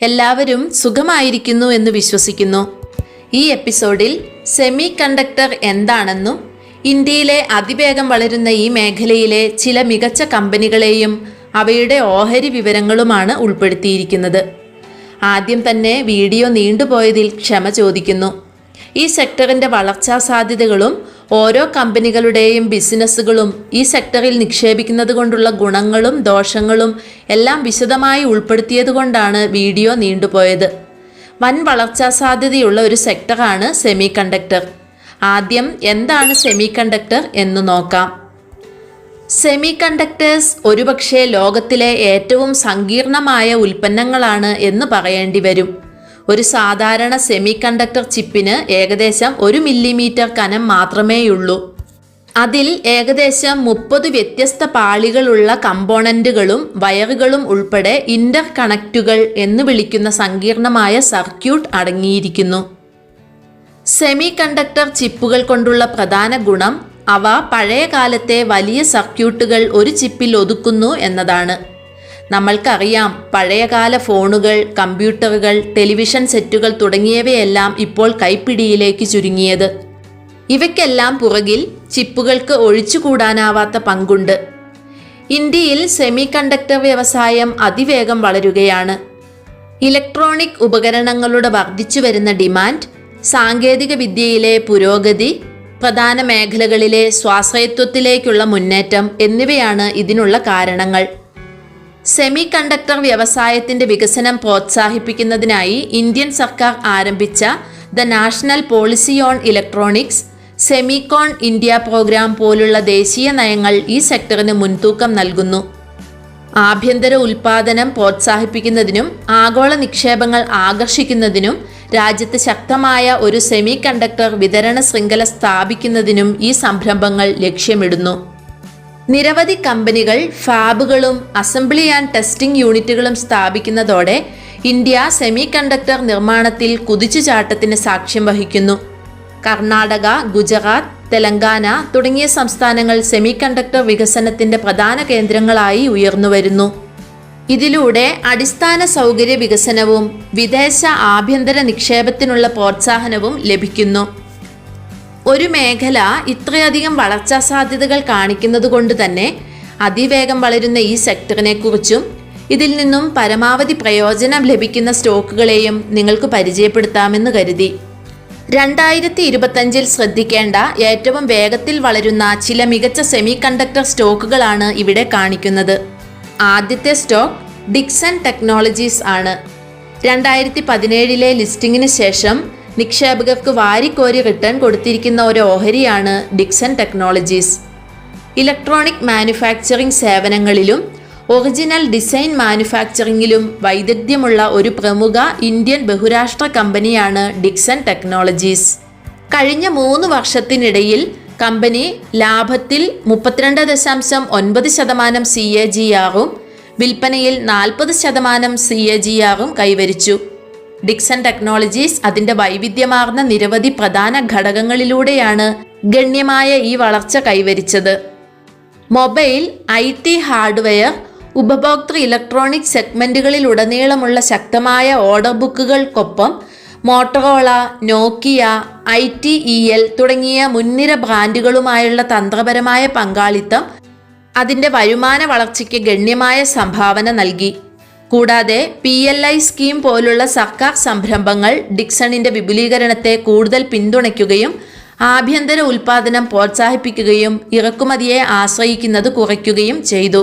എല്ലാവരും സുഖമായിരിക്കുന്നു എന്ന് വിശ്വസിക്കുന്നു. ഈ എപ്പിസോഡിൽ സെമി കണ്ടക്ടർ എന്താണെന്നും ഇന്ത്യയിലെ അതിവേഗം വളരുന്ന ഈ മേഖലയിലെ ചില മികച്ച കമ്പനികളെയും അവയുടെ ഓഹരി വിവരങ്ങളുമാണ് ഉൾപ്പെടുത്തിയിരിക്കുന്നത്. ആദ്യം തന്നെ വീഡിയോ നീണ്ടുപോയതിൽ ക്ഷമ ചോദിക്കുന്നു. ഈ സെക്ടറിൻ്റെ വളർച്ചാ സാധ്യതകളും ഓരോ കമ്പനികളുടെയും ബിസിനസ്സുകളും ഈ സെക്ടറിൽ നിക്ഷേപിക്കുന്നത് കൊണ്ടുള്ള ഗുണങ്ങളും ദോഷങ്ങളും എല്ലാം വിശദമായി ഉൾപ്പെടുത്തിയതുകൊണ്ടാണ് വീഡിയോ നീണ്ടുപോയത്. വൻ വളർച്ചാ സാധ്യതയുള്ള ഒരു സെക്ടറാണ് സെമി കണ്ടക്ടർ. ആദ്യം എന്താണ് സെമി കണ്ടക്ടർ എന്ന് നോക്കാം. സെമി കണ്ടക്ടേഴ്സ് ഒരുപക്ഷെ ലോകത്തിലെ ഏറ്റവും സങ്കീർണമായ ഉൽപ്പന്നങ്ങളാണ് എന്ന് പറയേണ്ടി വരും. ഒരു സാധാരണ സെമി കണ്ടക്ടർ ചിപ്പിന് ഏകദേശം 1 മില്ലിമീറ്റർ കനം മാത്രമേയുള്ളൂ. അതിൽ ഏകദേശം 30 വ്യത്യസ്ത പാളികളുള്ള കമ്പോണന്റുകളും വയറുകളും ഉൾപ്പെടെ ഇന്റർ കണക്റ്റുകൾ എന്ന് വിളിക്കുന്ന സങ്കീർണമായ സർക്യൂട്ട് അടങ്ങിയിരിക്കുന്നു. സെമി കണ്ടക്ടർ ചിപ്പുകൾ കൊണ്ടുള്ള പ്രധാന ഗുണം അവ പഴയ കാലത്തെ വലിയ സർക്യൂട്ടുകൾ ഒരു ചിപ്പിൽ ഒതുക്കുന്നു എന്നതാണ്. നമ്മൾക്കറിയാം, പഴയകാല ഫോണുകൾ, കമ്പ്യൂട്ടറുകൾ, ടെലിവിഷൻ സെറ്റുകൾ തുടങ്ങിയവയെല്ലാം ഇപ്പോൾ കൈപ്പിടിയിലേക്ക് ചുരുങ്ങിയത്. ഇവയ്ക്കെല്ലാം പുറകിൽ ചിപ്പുകൾക്ക് ഒഴിച്ചുകൂടാനാവാത്ത പങ്കുണ്ട്. ഇന്ത്യയിൽ സെമി കണ്ടക്ടർ വ്യവസായം അതിവേഗം വളരുകയാണ്. ഇലക്ട്രോണിക് ഉപകരണങ്ങളുടെ വർദ്ധിച്ചു വരുന്ന ഡിമാൻഡ്, സാങ്കേതിക വിദ്യയിലെ പുരോഗതി, പ്രധാന മേഖലകളിലെ സ്വാശ്രയത്വത്തിലേക്കുള്ള മുന്നേറ്റം എന്നിവയാണ് ഇതിനുള്ള കാരണങ്ങൾ. സെമി കണ്ടക്ടർ വ്യവസായത്തിൻ്റെ വികസനം പ്രോത്സാഹിപ്പിക്കുന്നതിനായി ഇന്ത്യൻ സർക്കാർ ആരംഭിച്ച the national policy on electronics, semicon India programme പോലുള്ള ദേശീയ നയങ്ങൾ ഈ സെക്ടറിന് മുൻതൂക്കം നൽകുന്നു. ആഭ്യന്തര ഉൽപ്പാദനം പ്രോത്സാഹിപ്പിക്കുന്നതിനും ആഗോള നിക്ഷേപങ്ങൾ ആകർഷിക്കുന്നതിനും രാജ്യത്ത് ശക്തമായ ഒരു സെമി കണ്ടക്ടർ വിതരണ ശൃംഖല സ്ഥാപിക്കുന്നതിനും ഈ സംരംഭങ്ങൾ ലക്ഷ്യമിടുന്നു. നിരവധി കമ്പനികൾ ഫാബുകളും അസംബ്ലി ആൻഡ് ടെസ്റ്റിംഗ് യൂണിറ്റുകളും സ്ഥാപിക്കുന്നതോടെ ഇന്ത്യ സെമി കണ്ടക്ടർ നിർമ്മാണത്തിൽ കുതിച്ചുചാട്ടത്തിന് സാക്ഷ്യം വഹിക്കുന്നു. കർണാടക, ഗുജറാത്ത്, തെലങ്കാന തുടങ്ങിയ സംസ്ഥാനങ്ങൾ സെമി കണ്ടക്ടർ വികസനത്തിൻ്റെ പ്രധാന കേന്ദ്രങ്ങളായി ഉയർന്നുവരുന്നു. ഇതിലൂടെ അടിസ്ഥാന സൗകര്യ വികസനവും വിദേശ ആഭ്യന്തര നിക്ഷേപത്തിനുള്ള പ്രോത്സാഹനവും ലഭിക്കുന്നു. ഒരു മേഖല ഇത്രയധികം വളർച്ചാ സാധ്യതകൾ കാണിക്കുന്നത് കൊണ്ട് തന്നെ അതിവേഗം വളരുന്ന ഈ സെക്ടറിനെ കുറിച്ചും ഇതിൽ നിന്നും പരമാവധി പ്രയോജനം ലഭിക്കുന്ന സ്റ്റോക്കുകളെയും നിങ്ങൾക്ക് പരിചയപ്പെടുത്താമെന്ന് കരുതി. 2025 ശ്രദ്ധിക്കേണ്ട ഏറ്റവും വേഗത്തിൽ വളരുന്ന ചില മികച്ച സെമി കണ്ടക്ടർ സ്റ്റോക്കുകളാണ് ഇവിടെ കാണിക്കുന്നത്. ആദ്യത്തെ സ്റ്റോക്ക് ഡിക്സൺ ടെക്നോളജീസ് ആണ്. 2017 ലിസ്റ്റിംഗിന് ശേഷം നിക്ഷേപകർക്ക് വാരിക്കോരി റിട്ടേൺ കൊടുത്തിരിക്കുന്ന ഒരു ഓഹരിയാണ് ഡിക്സൺ ടെക്നോളജീസ്. ഇലക്ട്രോണിക് മാനുഫാക്ചറിംഗ് സേവനങ്ങളിലും ഒറിജിനൽ ഡിസൈൻ മാനുഫാക്ചറിംഗിലും വൈദഗ്ധ്യമുള്ള ഒരു പ്രമുഖ ഇന്ത്യൻ ബഹുരാഷ്ട്ര കമ്പനിയാണ് ഡിക്സൺ ടെക്നോളജീസ്. കഴിഞ്ഞ 3 വർഷത്തിനിടയിൽ കമ്പനി ലാഭത്തിൽ 32.9% CAGR-ഉം വിൽപ്പനയിൽ 40% CAGR-ഉം കൈവരിച്ചു. ഡിക്സൺ ടെക്നോളജീസ് അതിൻ്റെ വൈവിധ്യമാർന്ന നിരവധി പ്രധാന ഘടകങ്ങളിലൂടെയാണ് ഗണ്യമായ ഈ വളർച്ച കൈവരിച്ചത്. മൊബൈൽ, IT ഹാർഡ്വെയർ, ഉപഭോക്തൃ ഇലക്ട്രോണിക് സെഗ്മെൻറ്റുകളിലുടനീളമുള്ള ശക്തമായ ഓർഡർ ബുക്കുകൾക്കൊപ്പം മോട്ടറോള, നോക്കിയ, ITEL തുടങ്ങിയ മുൻനിര ബ്രാൻഡുകളുമായുള്ള തന്ത്രപരമായ പങ്കാളിത്തം അതിൻ്റെ വരുമാന വളർച്ചയ്ക്ക് ഗണ്യമായ സംഭാവന നൽകി. കൂടാതെ PLI സ്കീം പോലുള്ള സർക്കാർ സംരംഭങ്ങൾ ഡിക്സണിൻ്റെ വിപുലീകരണത്തെ കൂടുതൽ പിന്തുണയ്ക്കുകയും ആഭ്യന്തര ഉൽപ്പാദനം പ്രോത്സാഹിപ്പിക്കുകയും ഇറക്കുമതിയെ ആശ്രയിക്കുന്നത് കുറയ്ക്കുകയും ചെയ്തു.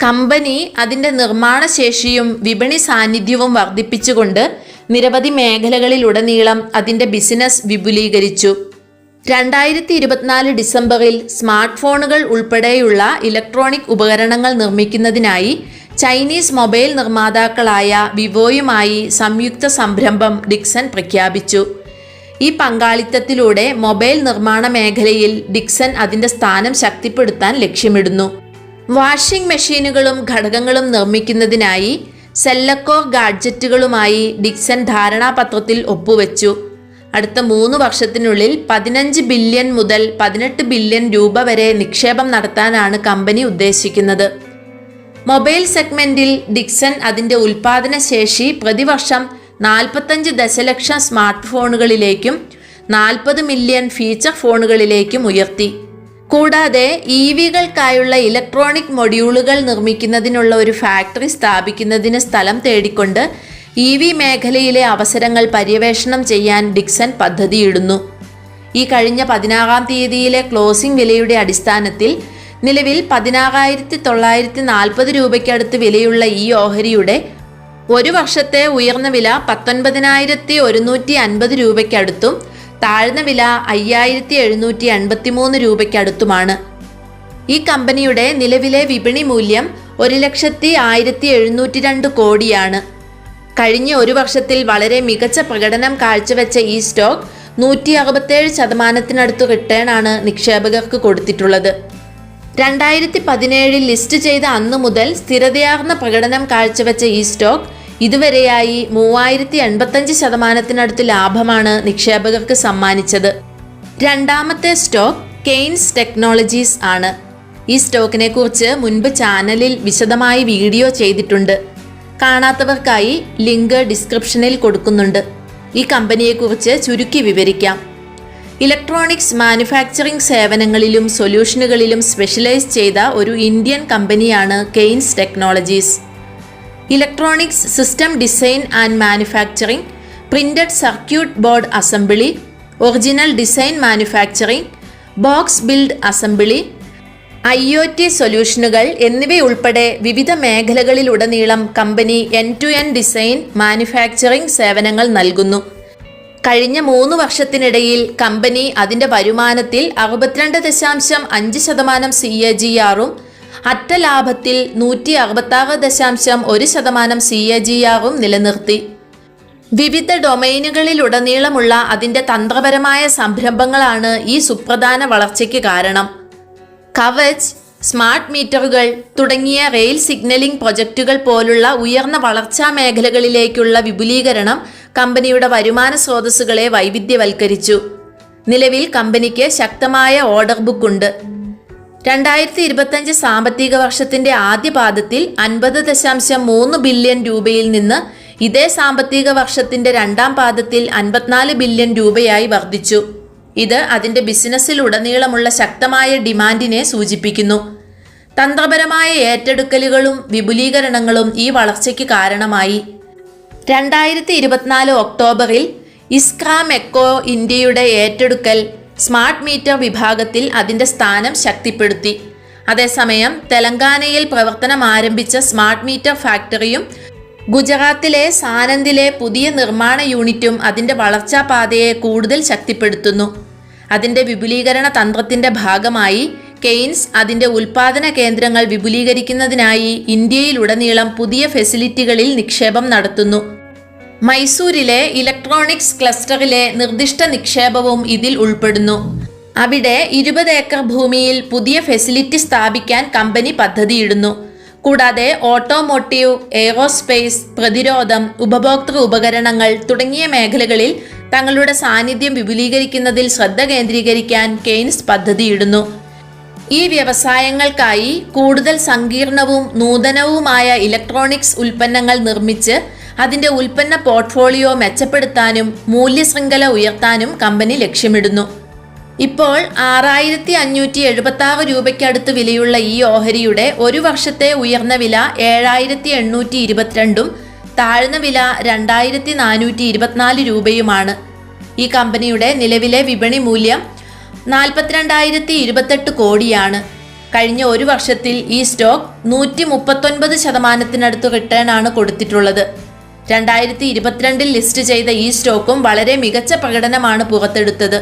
കമ്പനി അതിൻ്റെ നിർമ്മാണശേഷിയും വിപണി സാന്നിധ്യവും വർദ്ധിപ്പിച്ചുകൊണ്ട് നിരവധി മേഖലകളിലുടനീളം അതിൻ്റെ ബിസിനസ് വിപുലീകരിച്ചു. 2024 ഡിസംബറിൽ സ്മാർട്ട് ഫോണുകൾ ഉൾപ്പെടെയുള്ള ഇലക്ട്രോണിക് ഉപകരണങ്ങൾ നിർമ്മിക്കുന്നതിനായി ചൈനീസ് മൊബൈൽ നിർമ്മാതാക്കളായ വിവോയുമായി സംയുക്ത സംരംഭം ഡിക്സൺ പ്രഖ്യാപിച്ചു. ഈ പങ്കാളിത്തത്തിലൂടെ മൊബൈൽ നിർമ്മാണ മേഖലയിൽ ഡിക്സൺ അതിൻ്റെ സ്ഥാനം ശക്തിപ്പെടുത്താൻ ലക്ഷ്യമിടുന്നു. വാഷിംഗ് മെഷീനുകളും ഘടകങ്ങളും നിർമ്മിക്കുന്നതിനായി സെല്ലക്കോർ ഗാഡ്ജറ്റുകളുമായി ഡിക്സൺ ധാരണാപത്രത്തിൽ ഒപ്പുവെച്ചു. അടുത്ത 3 വർഷത്തിനുള്ളിൽ 15 ബില്യൺ മുതൽ 18 ബില്യൺ രൂപ വരെ നിക്ഷേപം നടത്താനാണ് കമ്പനി ഉദ്ദേശിക്കുന്നത്. മൊബൈൽ സെഗ്മെന്റിൽ ഡിക്സൺ അതിൻ്റെ ഉൽപാദന ശേഷി പ്രതിവർഷം 45 ദശലക്ഷം സ്മാർട്ട് ഫോണുകളിലേക്കും 40 മില്യൺ ഫീച്ചർ ഫോണുകളിലേക്കും ഉയർത്തി. കൂടാതെ EVകൾക്കായുള്ള ഇലക്ട്രോണിക് മൊഡ്യൂളുകൾ നിർമ്മിക്കുന്നതിനുള്ള ഒരു ഫാക്ടറി സ്ഥാപിക്കുന്നതിന് സ്ഥലം തേടിക്കൊണ്ട് EV മേഖലയിലെ അവസരങ്ങൾ പര്യവേഷണം ചെയ്യാൻ ഡിക്സൺ പദ്ധതിയിടുന്നു. ഈ കഴിഞ്ഞ 16-ാം തീയതിയിലെ ക്ലോസിംഗ് വിലയുടെ അടിസ്ഥാനത്തിൽ നിലവിൽ 16,940 രൂപയ്ക്കടുത്ത് വിലയുള്ള ഈ ഓഹരിയുടെ ഒരു വർഷത്തെ ഉയർന്ന വില 19,150 രൂപയ്ക്കടുത്തും താഴ്ന്ന വില 5,783 രൂപയ്ക്കടുത്തുമാണ്. ഈ കമ്പനിയുടെ നിലവിലെ വിപണി മൂല്യം 1,01,702 കോടിയാണ്. കഴിഞ്ഞ ഒരു വർഷത്തിൽ വളരെ മികച്ച പ്രകടനം കാഴ്ചവെച്ച ഈ സ്റ്റോക്ക് 167% റിട്ടേൺ ആണ് നിക്ഷേപകർക്ക് കൊടുത്തിട്ടുള്ളത്. 2017 ലിസ്റ്റ് ചെയ്ത അന്നു മുതൽ സ്ഥിരതയാർന്ന പ്രകടനം കാഴ്ചവെച്ച ഈ സ്റ്റോക്ക് ഇതുവരെയായി 3085% ലാഭമാണ് നിക്ഷേപകർക്ക് സമ്മാനിച്ചത്. രണ്ടാമത്തെ സ്റ്റോക്ക് കെയ്ൻസ് ടെക്നോളജീസ് ആണ്. ഈ സ്റ്റോക്കിനെ കുറിച്ച് മുൻപ് ചാനലിൽ വിശദമായി വീഡിയോ ചെയ്തിട്ടുണ്ട്. കാണാത്തവർക്കായി ലിങ്ക് ഡിസ്ക്രിപ്ഷനിൽ കൊടുക്കുന്നുണ്ട്. ഈ കമ്പനിയെക്കുറിച്ച് ചുരുക്കി വിവരിക്കാം. ഇലക്ട്രോണിക്സ് മാനുഫാക്ചറിംഗ് സേവനങ്ങളിലും സൊല്യൂഷനുകളിലും സ്പെഷ്യലൈസ് ചെയ്ത ഒരു ഇന്ത്യൻ കമ്പനിയാണ് Kaynes Technologies. Electronics system design and manufacturing, printed circuit board assembly, original design manufacturing, box build assembly, IoT സൊല്യൂഷനുകൾ എന്നിവയുൾപ്പെടെ വിവിധ മേഖലകളിലുടനീളം കമ്പനി end to end design manufacturing സേവനങ്ങൾ നൽകുന്നു. കഴിഞ്ഞ 3 വർഷത്തിനിടയിൽ കമ്പനി അതിൻ്റെ വരുമാനത്തിൽ 62.5% CAGR-ഉം അറ്റ ലാഭത്തിൽ 166.1% CAGR-ഉം നിലനിർത്തി. വിവിധ ഡൊമൈനുകളിലുടനീളമുള്ള അതിൻ്റെ തന്ത്രപരമായ സംരംഭങ്ങളാണ് ഈ സുപ്രധാന വളർച്ചയ്ക്ക് കാരണം. കവച്, സ്മാർട്ട് മീറ്ററുകൾ തുടങ്ങിയ റെയിൽ സിഗ്നലിംഗ് പ്രൊജക്റ്റുകൾ പോലുള്ള ഉയർന്ന വളർച്ചാ മേഖലകളിലേക്കുള്ള വിപുലീകരണം കമ്പനിയുടെ വരുമാന സ്രോതസ്സുകളെ വൈവിധ്യവൽക്കരിച്ചു. നിലവിൽ കമ്പനിക്ക് ശക്തമായ ഓർഡർ ബുക്ക് ഉണ്ട്. 2025 സാമ്പത്തിക വർഷത്തിന്റെ ആദ്യ പാദത്തിൽ 50.3 ബില്യൺ രൂപയിൽ നിന്ന് ഇതേ സാമ്പത്തിക വർഷത്തിന്റെ രണ്ടാം പാദത്തിൽ 54 ബില്യൺ രൂപയായി വർദ്ധിച്ചു. ഇത് അതിൻ്റെ ബിസിനസ്സിലുടനീളമുള്ള ശക്തമായ ഡിമാൻഡിനെ സൂചിപ്പിക്കുന്നു. തന്ത്രപരമായ ഏറ്റെടുക്കലുകളും വിപുലീകരണങ്ങളും ഈ വളർച്ചയ്ക്ക് കാരണമായി. 2024 ഒക്ടോബറിൽ ഇസ്ക്രാമെക്കോ ഇന്ത്യയുടെ ഏറ്റെടുക്കൽ സ്മാർട്ട് മീറ്റർ വിഭാഗത്തിൽ അതിൻ്റെ സ്ഥാനം ശക്തിപ്പെടുത്തി. അതേസമയം തെലങ്കാനയിൽ പ്രവർത്തനം ആരംഭിച്ച സ്മാർട്ട് മീറ്റർ ഫാക്ടറിയും ഗുജറാത്തിലെ സാനന്ദിലെ പുതിയ നിർമ്മാണ യൂണിറ്റും അതിൻ്റെ വളർച്ചാ പാതയെ കൂടുതൽ ശക്തിപ്പെടുത്തുന്നു. അതിൻ്റെ വിപുലീകരണ തന്ത്രത്തിൻ്റെ ഭാഗമായി കെയ്ൻസ് അതിൻ്റെ ഉൽപ്പാദന കേന്ദ്രങ്ങൾ വിപുലീകരിക്കുന്നതിനായി ഇന്ത്യയിലുടനീളം പുതിയ ഫെസിലിറ്റികളിൽ നിക്ഷേപം നടത്തുന്നു. മൈസൂരിലെ ഇലക്ട്രോണിക്സ് ക്ലസ്റ്ററിലെ നിർദ്ദിഷ്ട നിക്ഷേപവും ഇതിൽ ഉൾപ്പെടുന്നു. അവിടെ 20 ഏക്കർ ഭൂമിയിൽ പുതിയ ഫെസിലിറ്റി സ്ഥാപിക്കാൻ കമ്പനി പദ്ധതിയിടുന്നു. കൂടാതെ ഓട്ടോമോട്ടീവ്, എയ്റോസ്പേസ്, പ്രതിരോധം, ഉപഭോക്തൃ ഉപകരണങ്ങൾ തുടങ്ങിയ മേഖലകളിൽ തങ്ങളുടെ സാന്നിധ്യം വിപുലീകരിക്കുന്നതിൽ ശ്രദ്ധ കേന്ദ്രീകരിക്കാൻ കെയ്ൻസ് പദ്ധതിയിടുന്നു. ഈ വ്യവസായങ്ങൾക്കായി കൂടുതൽ സങ്കീർണവും നൂതനവുമായ ഇലക്ട്രോണിക്സ് ഉൽപ്പന്നങ്ങൾ നിർമ്മിച്ച് അതിൻ്റെ ഉൽപ്പന്ന പോർട്ട്ഫോളിയോ മെച്ചപ്പെടുത്താനും മൂല്യശൃംഖല ഉയർത്താനും കമ്പനി ലക്ഷ്യമിടുന്നു. ഇപ്പോൾ 6,576 രൂപയ്ക്കടുത്ത് വിലയുള്ള ഈ ഓഹരിയുടെ ഒരു വർഷത്തെ ഉയർന്ന വില 7,822 താഴ്ന്ന വില 2,424 രൂപയുമാണ്. ഈ കമ്പനിയുടെ നിലവിലെ വിപണി മൂല്യം 42,028 കോടിയാണ്. കഴിഞ്ഞ ഒരു വർഷത്തിൽ ഈ സ്റ്റോക്ക് 139% റിട്ടേൺ ആണ് കൊടുത്തിട്ടുള്ളത്. 2022 ലിസ്റ്റ് ചെയ്ത ഈ സ്റ്റോക്കും വളരെ മികച്ച പ്രകടനമാണ് പുറത്തെടുത്തത്.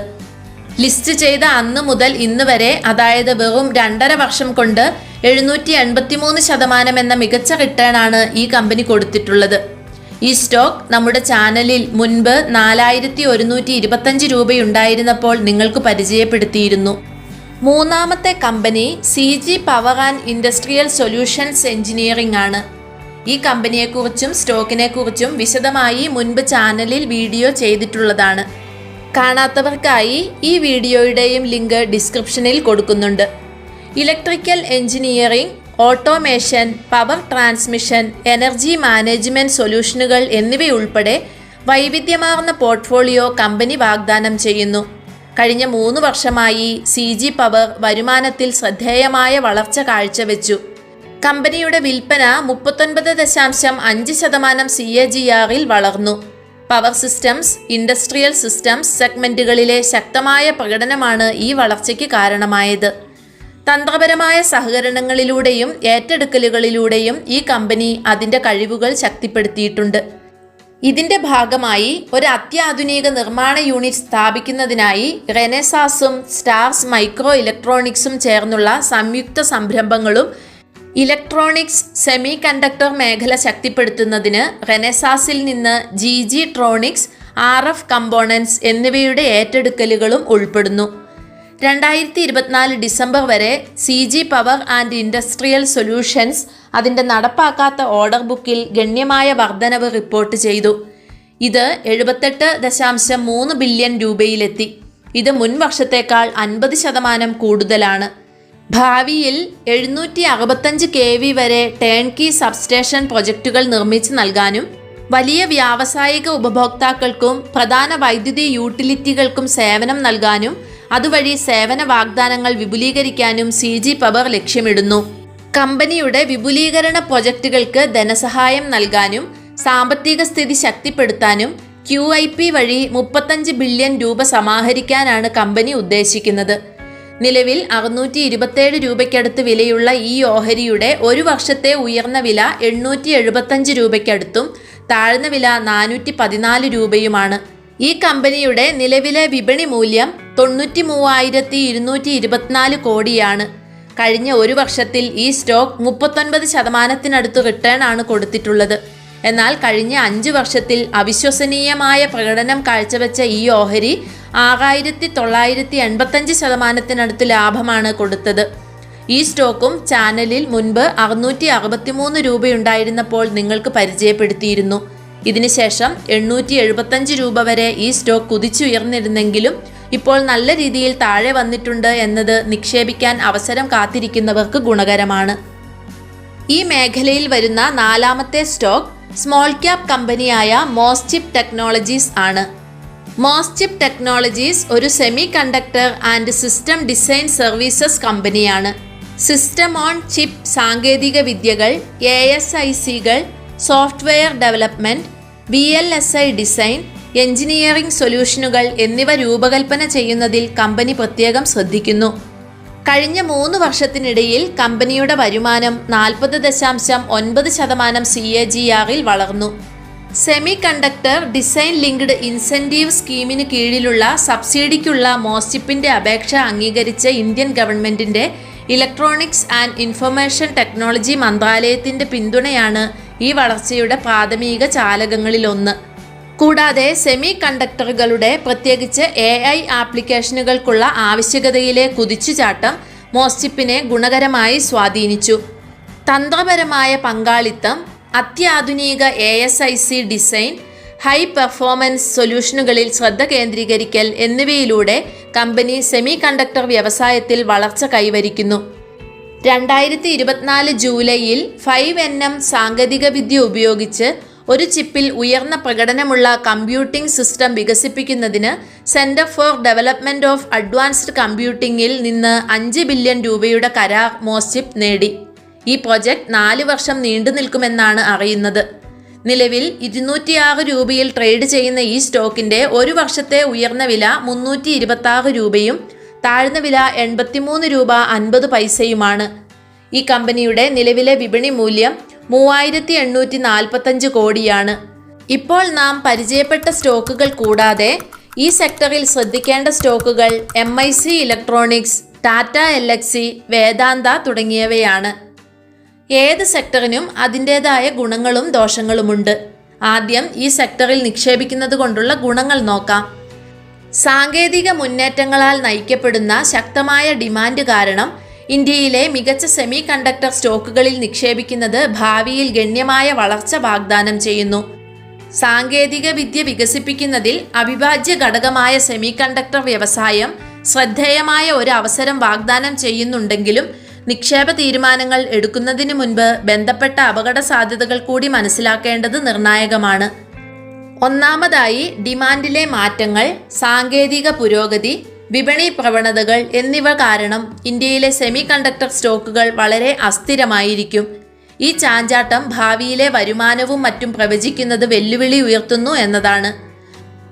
ലിസ്റ്റ് ചെയ്ത അന്ന് മുതൽ ഇന്ന് വരെ, അതായത് വെറും 2.5 വർഷം കൊണ്ട് 783% എന്ന മികച്ച റിട്ടേൺ ആണ് ഈ കമ്പനി കൊടുത്തിട്ടുള്ളത്. ഈ സ്റ്റോക്ക് നമ്മുടെ ചാനലിൽ മുൻപ് 4,125 രൂപയുണ്ടായിരുന്നപ്പോൾ നിങ്ങൾക്ക് പരിചയപ്പെടുത്തിയിരുന്നു. മൂന്നാമത്തെ company CG power and industrial solutions engineering ആണ്. ഈ കമ്പനിയെക്കുറിച്ചും സ്റ്റോക്കിനെക്കുറിച്ചും വിശദമായി മുൻപ് ചാനലിൽ വീഡിയോ ചെയ്തിട്ടുള്ളതാണ്. കാണാത്തവർക്കായി ഈ വീഡിയോയുടെയും ലിങ്ക് ഡിസ്ക്രിപ്ഷനിൽ കൊടുക്കുന്നുണ്ട്. Electrical engineering, automation, power transmission, energy management സൊല്യൂഷനുകൾ എന്നിവയുൾപ്പെടെ വൈവിധ്യമാർന്ന പോർട്ട്ഫോളിയോ കമ്പനി വാഗ്ദാനം ചെയ്യുന്നു. കഴിഞ്ഞ 3 വർഷമായി CG പവർ വരുമാനത്തിൽ ശ്രദ്ധേയമായ വളർച്ച കാഴ്ചവെച്ചു. കമ്പനിയുടെ വിൽപ്പന 39.5% CAGR-ൽ വളർന്നു. പവർ സിസ്റ്റംസ്, ഇൻഡസ്ട്രിയൽ സിസ്റ്റംസ് സെഗ്മെന്റുകളിലെ ശക്തമായ പ്രകടനമാണ് ഈ വളർച്ചയ്ക്ക് കാരണമായത്. തന്ത്രപരമായ സഹകരണങ്ങളിലൂടെയും ഏറ്റെടുക്കലുകളിലൂടെയും ഈ കമ്പനി അതിൻ്റെ കഴിവുകൾ ശക്തിപ്പെടുത്തിയിട്ടുണ്ട്. ഇതിൻ്റെ ഭാഗമായി ഒരു അത്യാധുനിക നിർമ്മാണ യൂണിറ്റ് സ്ഥാപിക്കുന്നതിനായി റെനെസാസും സ്റ്റാർസ് മൈക്രോ ഇലക്ട്രോണിക്സും ചേർന്നുള്ള സംയുക്ത സംരംഭങ്ങളും ഇലക്ട്രോണിക്സ് സെമി കണ്ടക്ടർ മേഖല ശക്തിപ്പെടുത്തുന്നതിന് റെനെസാസിൽ നിന്ന് GG ട്രോണിക്സ്, RF കമ്പോണൻസ് എന്നിവയുടെ ഏറ്റെടുക്കലുകളും ഉൾപ്പെടുന്നു. 2024 ഡിസംബർ വരെ CG power and industrial solutions അതിൻ്റെ നടപ്പാക്കാത്ത ഓർഡർ ബുക്കിൽ ഗണ്യമായ വർധനവ് റിപ്പോർട്ട് ചെയ്തു. ഇത് 78.3 ബില്യൺ രൂപയിലെത്തി. ഇത് മുൻ വർഷത്തേക്കാൾ 50% കൂടുതലാണ്. ഭാവിയിൽ 765 kV വരെ ടേൺകീ സബ്സ്റ്റേഷൻ പ്രൊജക്റ്റുകൾ നിർമ്മിച്ച് നൽകാനും വലിയ വ്യാവസായിക ഉപഭോക്താക്കൾക്കും പ്രധാന വൈദ്യുതി യൂട്ടിലിറ്റികൾക്കും സേവനം നൽകാനും അതുവഴി സേവന വാഗ്ദാനങ്ങൾ വിപുലീകരിക്കാനും CG പവർ ലക്ഷ്യമിടുന്നു. കമ്പനിയുടെ വിപുലീകരണ പ്രൊജക്റ്റുകൾക്ക് ധനസഹായം നൽകാനും സാമ്പത്തിക സ്ഥിതി ശക്തിപ്പെടുത്താനും QIP വഴി 35 ബില്യൺ രൂപ സമാഹരിക്കാനാണ് കമ്പനി ഉദ്ദേശിക്കുന്നത്. നിലവിൽ 627 രൂപയ്ക്കടുത്ത് വിലയുള്ള ഈ ഓഹരിയുടെ ഒരു വർഷത്തെ ഉയർന്ന വില 875 രൂപയ്ക്കടുത്തും താഴ്ന്ന വില 414 രൂപയുമാണ്. ഈ കമ്പനിയുടെ നിലവിലെ വിപണി മൂല്യം 93,224 കോടിയാണ്. കഴിഞ്ഞ ഒരു വർഷത്തിൽ ഈ സ്റ്റോക്ക് 39% റിട്ടേൺ ആണ് കൊടുത്തിട്ടുള്ളത്. എന്നാൽ കഴിഞ്ഞ 5 വർഷത്തിൽ അവിശ്വസനീയമായ പ്രകടനം കാഴ്ചവെച്ച ഈ ഓഹരി 6,985% ലാഭമാണ് കൊടുത്തത്. ഈ സ്റ്റോക്കും ചാനലിൽ മുൻപ് 663 രൂപയുണ്ടായിരുന്നപ്പോൾ നിങ്ങൾക്ക് പരിചയപ്പെടുത്തിയിരുന്നു. ഇതിനുശേഷം 875 രൂപ വരെ ഈ സ്റ്റോക്ക് കുതിച്ചുയർന്നിരുന്നെങ്കിലും ഇപ്പോൾ നല്ല രീതിയിൽ താഴെ വന്നിട്ടുണ്ട് എന്നത് നിക്ഷേപിക്കാൻ അവസരം കാത്തിരിക്കുന്നവർക്ക് ഗുണകരമാണ്. ഈ മേഖലയിൽ വരുന്ന 4ാമത്തെ സ്റ്റോക്ക് സ്മോൾ ക്യാപ് കമ്പനിയായ മോസ്ചിപ്പ് ടെക്നോളജീസ് ആണ്. മോസ്ചിപ്പ് ടെക്നോളജീസ് ഒരു semi conductor and system design services കമ്പനിയാണ്. സിസ്റ്റം ഓൺ ചിപ്പ് സാങ്കേതിക വിദ്യകൾ, ASIC-കൾ, software development, VLSI design, engineering സൊല്യൂഷനുകൾ എന്നിവ രൂപകൽപ്പന ചെയ്യുന്നതിൽ കമ്പനി പ്രത്യേകം ശ്രദ്ധിക്കുന്നു. കഴിഞ്ഞ 3 വർഷത്തിനിടയിൽ കമ്പനിയുടെ വരുമാനം 40.9% CAGR-ൽ വളർന്നു. Semi conductor design linked incentive സ്കീമിന് കീഴിലുള്ള സബ്സിഡിക്കുള്ള മോസ്ചിപ്പിൻ്റെ അപേക്ഷ അംഗീകരിച്ച ഇന്ത്യൻ ഗവൺമെൻറ്റിൻ്റെ ഇലക്ട്രോണിക്സ് ആൻഡ് ഇൻഫർമേഷൻ ടെക്നോളജി മന്ത്രാലയത്തിൻ്റെ പിന്തുണയാണ് ഈ വളർച്ചയുടെ പ്രാഥമിക ചാലകങ്ങളിലൊന്ന്. കൂടാതെ സെമി കണ്ടക്ടറുകളുടെ പ്രത്യേകിച്ച് AI ആപ്ലിക്കേഷനുകൾക്കുള്ള ആവശ്യകതയിലെ കുതിച്ചുചാട്ടം മോസ്ചിപ്പിനെ ഗുണകരമായി സ്വാധീനിച്ചു. തന്ത്രപരമായ പങ്കാളിത്തം, അത്യാധുനിക ASIC ഡിസൈൻ, ഹൈ പെർഫോമൻസ് സൊല്യൂഷനുകളിൽ ശ്രദ്ധ കേന്ദ്രീകരിക്കൽ എന്നിവയിലൂടെ കമ്പനി സെമി കണ്ടക്ടർ വ്യവസായത്തിൽ വളർച്ച കൈവരിക്കുന്നു. 2024 ജൂലൈയിൽ 5nm സാങ്കേതികവിദ്യ ഉപയോഗിച്ച് ഒരു ചിപ്പിൽ ഉയർന്ന പ്രകടനമുള്ള കമ്പ്യൂട്ടിംഗ് സിസ്റ്റം വികസിപ്പിക്കുന്നതിന് centre for development of advanced കമ്പ്യൂട്ടിംഗിൽ നിന്ന് 5 ബില്യൺ രൂപയുടെ കരാർ മോസ്ചിപ്പ് നേടി. ഈ പ്രൊജക്ട് 4 വർഷം നീണ്ടു നിൽക്കുമെന്നാണ് അറിയുന്നത്. നിലവിൽ 206 രൂപയിൽ ട്രേഡ് ചെയ്യുന്ന ഈ സ്റ്റോക്കിൻ്റെ ഒരു വർഷത്തെ ഉയർന്ന വില 326 രൂപയും താഴ്ന്ന വില 83 രൂപ 50 പൈസയുമാണ്. ഈ കമ്പനിയുടെ നിലവിലെ വിപണി മൂല്യം 3845 കോടിയാണ്. ഇപ്പോൾ നാം പരിചയപ്പെട്ട സ്റ്റോക്കുകൾ കൂടാതെ ഈ സെക്ടറിൽ ശ്രദ്ധിക്കേണ്ട സ്റ്റോക്കുകൾ MIC ഇലക്ട്രോണിക്സ്, ടാറ്റ LXC, വേദാന്ത തുടങ്ങിയവയാണ്. ഏത് സെക്ടറിനും അതിൻ്റേതായ ഗുണങ്ങളും ദോഷങ്ങളുമുണ്ട്. ആദ്യം ഈ സെക്ടറിൽ നിക്ഷേപിക്കുന്നത് കൊണ്ടുള്ള ഗുണങ്ങൾ നോക്കാം. സാങ്കേതിക മുന്നേറ്റങ്ങളാൽ നയിക്കപ്പെടുന്ന ശക്തമായ ഡിമാൻഡ് കാരണം ഇന്ത്യയിലെ മികച്ച സെമി കണ്ടക്ടർ സ്റ്റോക്കുകളിൽ നിക്ഷേപിക്കുന്നത് ഭാവിയിൽ ഗണ്യമായ വളർച്ച വാഗ്ദാനം ചെയ്യുന്നു. സാങ്കേതിക വിദ്യ വികസിപ്പിക്കുന്നതിൽ അവിഭാജ്യ ഘടകമായ സെമി കണ്ടക്ടർ വ്യവസായം ശ്രദ്ധേയമായ ഒരു അവസരം വാഗ്ദാനം ചെയ്യുന്നുണ്ടെങ്കിലും നിക്ഷേപ തീരുമാനങ്ങൾ എടുക്കുന്നതിന് മുൻപ് ബന്ധപ്പെട്ട അപകട സാധ്യതകൾ കൂടി മനസ്സിലാക്കേണ്ടത് നിർണായകമാണ്. ഒന്നാമതായി, ഡിമാൻഡിലെ മാറ്റങ്ങൾ, സാങ്കേതിക പുരോഗതി, വിപണി പ്രവണതകൾ എന്നിവ കാരണം ഇന്ത്യയിലെ സെമി കണ്ടക്ടർ സ്റ്റോക്കുകൾ വളരെ അസ്ഥിരമായിരിക്കും. ഈ ചാഞ്ചാട്ടം ഭാവിയിലെ വരുമാനവും മറ്റും പ്രവചിക്കുന്നത് വെല്ലുവിളി ഉയർത്തുന്നു എന്നതാണ്.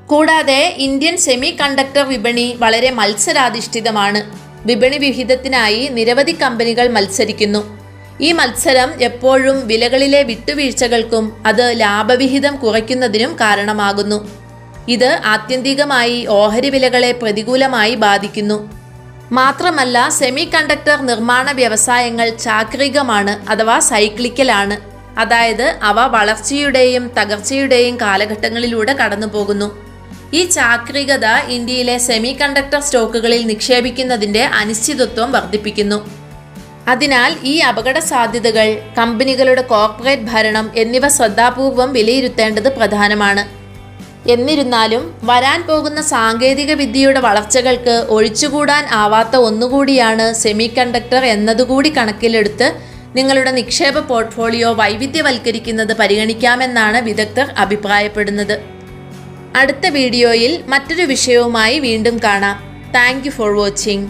കൂടാതെ ഇന്ത്യൻ സെമി കണ്ടക്ടർ വിപണി വളരെ മത്സരാധിഷ്ഠിതമാണ്. വിപണി വിഹിതത്തിനായി നിരവധി കമ്പനികൾ മത്സരിക്കുന്നു. ഈ മത്സരം എപ്പോഴും വിലകളിലെ വിട്ടുവീഴ്ചകൾക്കും അത് ലാഭവിഹിതം കുറയ്ക്കുന്നതിനും കാരണമാകുന്നു. ഇത് ആത്യന്തികമായി ഓഹരി വിലകളെ പ്രതികൂലമായി ബാധിക്കുന്നു. മാത്രമല്ല, സെമി കണ്ടക്ടർ നിർമ്മാണ വ്യവസായങ്ങൾ ചാക്രികമാണ് അഥവാ സൈക്ലിക്കലാണ്. അതായത് അവ വളർച്ചയുടെയും തകർച്ചയുടെയും കാലഘട്ടങ്ങളിലൂടെ കടന്നു പോകുന്നു. ഈ ചാക്രികത ഇന്ത്യയിലെ സെമി കണ്ടക്ടർ സ്റ്റോക്കുകളിൽ നിക്ഷേപിക്കുന്നതിൻ്റെ അനിശ്ചിതത്വം വർദ്ധിപ്പിക്കുന്നു. അതിനാൽ ഈ അപകട സാധ്യതകൾ, കമ്പനികളുടെ കോർപ്പറേറ്റ് ഭരണം എന്നിവ ശ്രദ്ധാപൂർവം വിലയിരുത്തേണ്ടത് പ്രധാനമാണ്. എന്നിരുന്നാലും വരാൻ പോകുന്ന സാങ്കേതിക വിദ്യയുടെ വളർച്ചകൾക്ക് ഒഴിച്ചുകൂടാൻ ആവാത്ത ഒന്നുകൂടിയാണ് സെമി കണ്ടക്ടർ എന്നതുകൂടി കണക്കിലെടുത്ത് നിങ്ങളുടെ നിക്ഷേപ പോർട്ട്ഫോളിയോ വൈവിധ്യവൽക്കരിക്കുന്നത് പരിഗണിക്കാമെന്നാണ് വിദഗ്ധർ അഭിപ്രായപ്പെടുന്നത്. അടുത്ത വീഡിയോയിൽ മറ്റൊരു വിഷയവുമായി വീണ്ടും കാണാം. Thank you for watching.